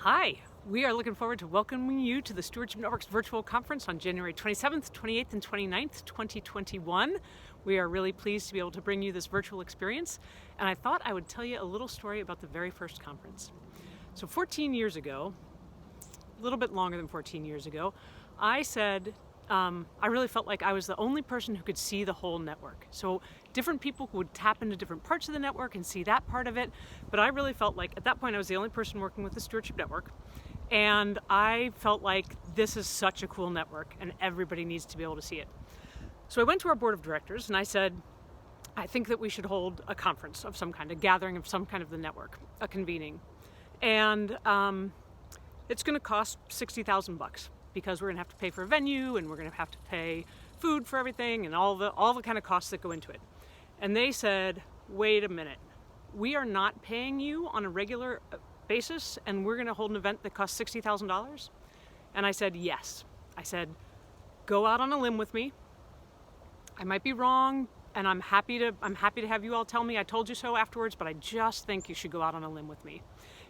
Hi, we are looking forward to welcoming you to the Stewardship Network's virtual conference on January 27th, 28th, and 29th, 2021. We are really pleased to be able to bring you this virtual experience, and I thought I would tell you a little story about the very first conference. So 14 years ago, a little bit longer than 14 years ago, I said, I really felt like I was the only person who could see the whole network. So different people would tap into different parts of the network and see that part of it. But I really felt like at that point I was the only person working with the Stewardship Network. And I felt like this is such a cool network and everybody needs to be able to see it. So I went to our board of directors and I said, I think that we should hold a conference of some kind, a gathering of some kind of the network, a convening. And it's going to cost $60,000 because we're going to have to pay for a venue and we're going to have to pay food for everything and all the kind of costs that go into it. And they said, wait a minute, we are not paying you on a regular basis and we're going to hold an event that costs $60,000? And I said, yes. I said, go out on a limb with me. I might be wrong and I'm happy to have you all tell me I told you so afterwards, but I just think you should go out on a limb with me.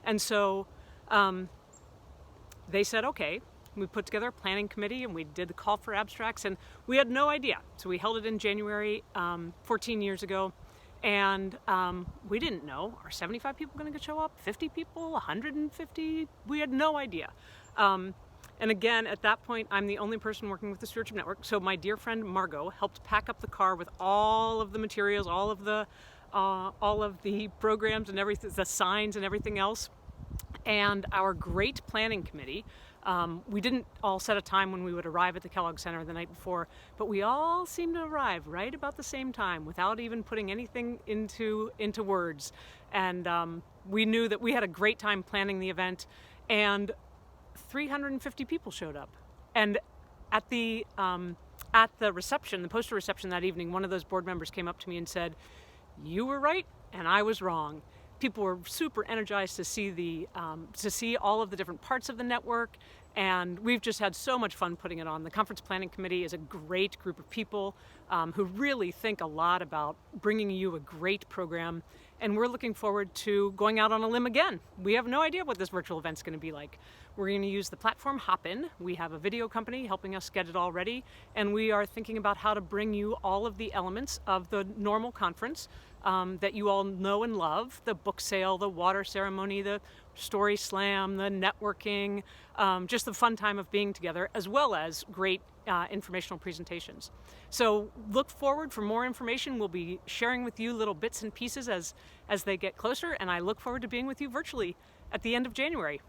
And so they said, okay. We put together a planning committee and we did the call for abstracts and we had no idea. So we held it in January 14 years ago and we didn't know. Are 75 people going to show up? 50 people? 150? We had no idea. And again, at that point, I'm the only person working with the Stewardship Network. So my dear friend Margot helped pack up the car with all of the materials, all of the programs and everything, the signs and everything else. And our great planning committee, we didn't all set a time when we would arrive at the Kellogg Center the night before, but we all seemed to arrive right about the same time without even putting anything into words. And we knew that we had a great time planning the event, and 350 people showed up. And at the reception, the poster reception that evening, one of those board members came up to me and said, "You were right and I was wrong." People were super energized to see all of the different parts of the network, and we've just had so much fun putting it on. The conference planning committee is a great group of people who really think a lot about bringing you a great program, and we're looking forward to going out on a limb again. We have no idea what this virtual event's going to be like. We're going to use the platform Hopin. We have a video company helping us get it all ready, and we are thinking about how to bring you all of the elements of the normal conference that you all know and love: the book sale, the water ceremony, the story slam, the networking, just the fun time of being together, as well as great informational presentations. So look forward for more information. We'll be sharing with you little bits and pieces as they get closer, and I look forward to being with you virtually at the end of January.